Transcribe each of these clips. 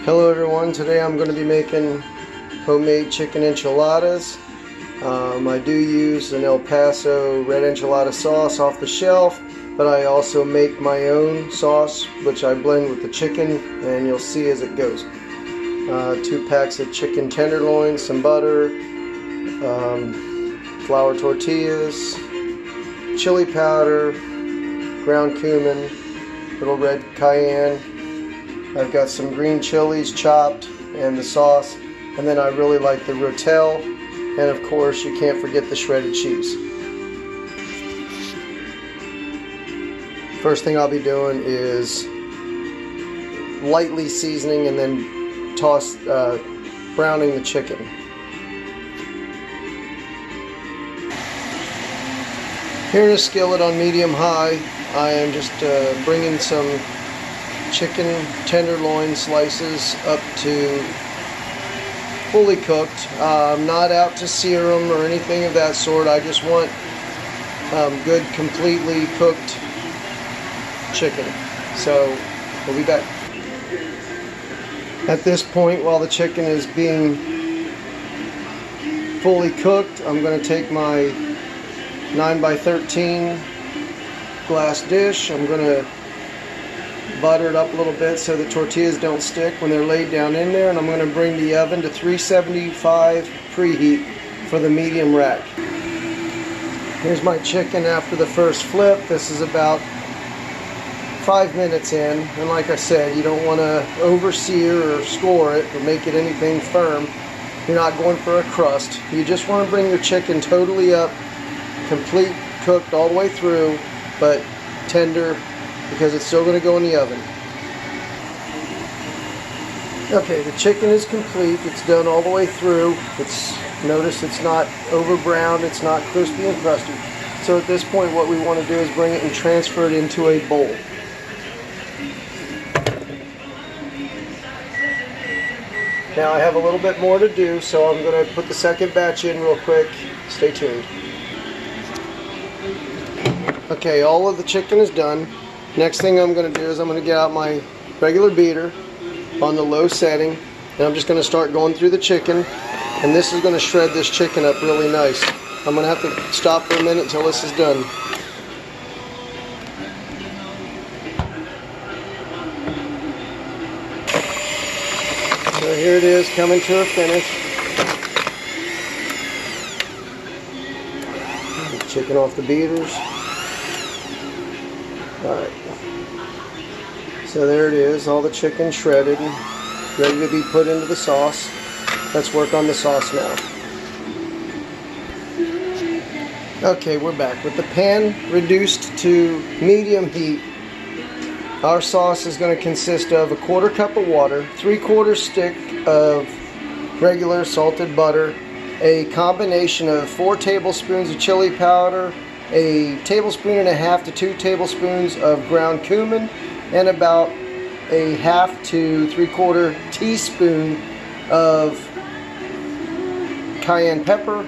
Hello everyone, today I'm going to be making homemade chicken enchiladas. I do use an El Paso red enchilada sauce off the shelf, but I also make my own sauce which I blend with the chicken, and you'll see as it goes. 2 packs of chicken tenderloin, some butter, flour tortillas, chili powder, ground cumin, little red cayenne. I've got some green chilies chopped and the sauce, and then I really like the rotel, and of course you can't forget the shredded cheese. First thing I'll be doing is lightly seasoning and then browning the chicken. Here in a skillet on medium-high, I am just bringing some chicken tenderloin slices up to fully cooked. I'm not out to sear them or anything of that sort. I just want good, completely cooked chicken. So we'll be back. At this point, while the chicken is being fully cooked, I'm going to take my 9x13 glass dish. I'm going to butter it up a little bit so the tortillas don't stick when they're laid down in there, and I'm going to bring the oven to 375 preheat for the medium rack. Here's my chicken after the first flip. This is about 5 minutes in, and like I said, you don't want to over sear or score it or make it anything firm. You're not going for a crust. You just want to bring your chicken totally up, complete cooked all the way through, but tender, because it's still going to go in the oven. Okay, the chicken is complete. It's done all the way through. Notice it's not over browned, it's not crispy and crusty. So at this point what we want to do is bring it and transfer it into a bowl. Now I have a little bit more to do, so I'm going to put the second batch in real quick. Stay tuned. Okay, all of the chicken is done. Next thing I'm going to do is I'm going to get out my regular beater on the low setting, and I'm just going to start going through the chicken, and this is going to shred this chicken up really nice. I'm going to have to stop for a minute until this is done. So here it is, coming to a finish. Get the chicken off the beaters. Alright, so there it is, all the chicken shredded, ready to be put into the sauce. Let's work on the sauce now. Okay, we're back. With the pan reduced to medium heat, our sauce is going to consist of 1/4 cup of water, 3/4 stick of regular salted butter, a combination of 4 tablespoons of chili powder, a 1.5 tablespoons to 2 tablespoons of ground cumin, and about a 1/2 to 3/4 teaspoon of cayenne pepper.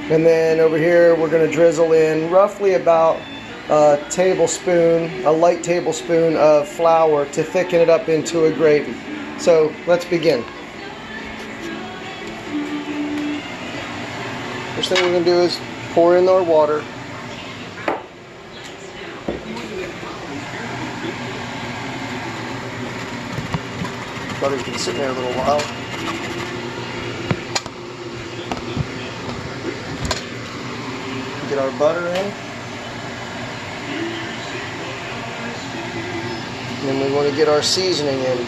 And then over here we're going to drizzle in roughly about a light tablespoon of flour to thicken it up into a gravy. So let's begin. First thing we're going to do is pour in our water. Butter's been sitting there a little while. Get our butter in. And then we want to get our seasoning in.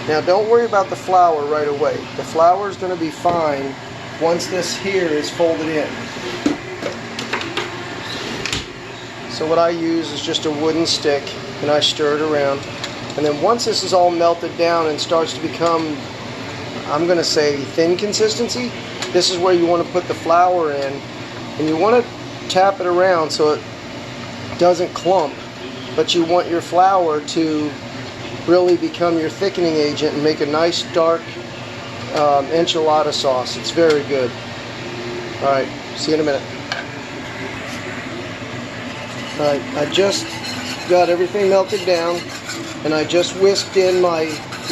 Now don't worry about the flour right away. The flour is going to be fine once this here is folded in. So what I use is just a wooden stick, and I stir it around. And then once this is all melted down and starts to become, I'm going to say, thin consistency, this is where you want to put the flour in, and you want to tap it around so it doesn't clump, but you want your flour to really become your thickening agent and make a nice dark enchilada sauce. It's very good. Alright, see you in a minute. Alright, I just got everything melted down. and I just whisked in my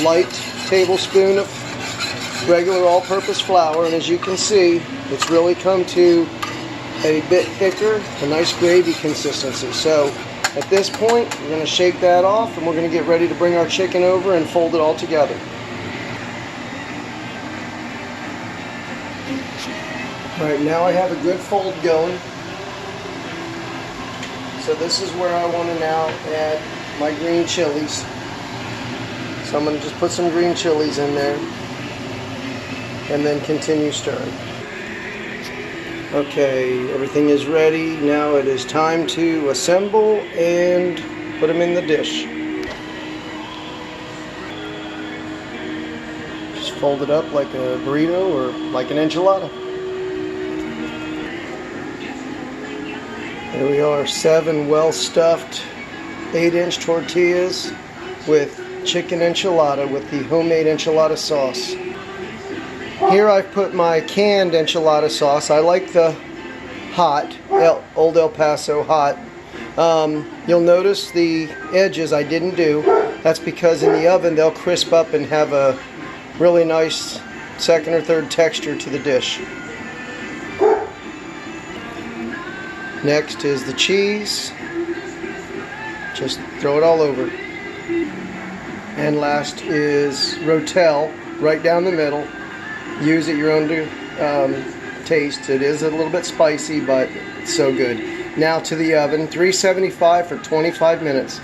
light tablespoon of regular all-purpose flour, and as you can see, it's really come to a bit thicker, a nice gravy consistency. So at this point, we're going to shake that off, and we're going to get ready to bring our chicken over and fold it all together. Alright, now I have a good fold going. So this is where I want to now add my green chilies. So I'm going to just put some green chilies in there and then continue stirring. Okay, everything is ready. Now it is time to assemble and put them in the dish. Just fold it up like a burrito or like an enchilada. Here we are, 7 well-stuffed 8-inch tortillas with chicken enchilada with the homemade enchilada sauce. Here I've put my canned enchilada sauce. I like the hot, Old El Paso hot. You'll notice the edges I didn't do. That's because in the oven they'll crisp up and have a really nice second or third texture to the dish. Next is the cheese. Just throw it all over. And last is Rotel, right down the middle. Use at your own taste. It is a little bit spicy, but it's so good. Now to the oven, 375 for 25 minutes.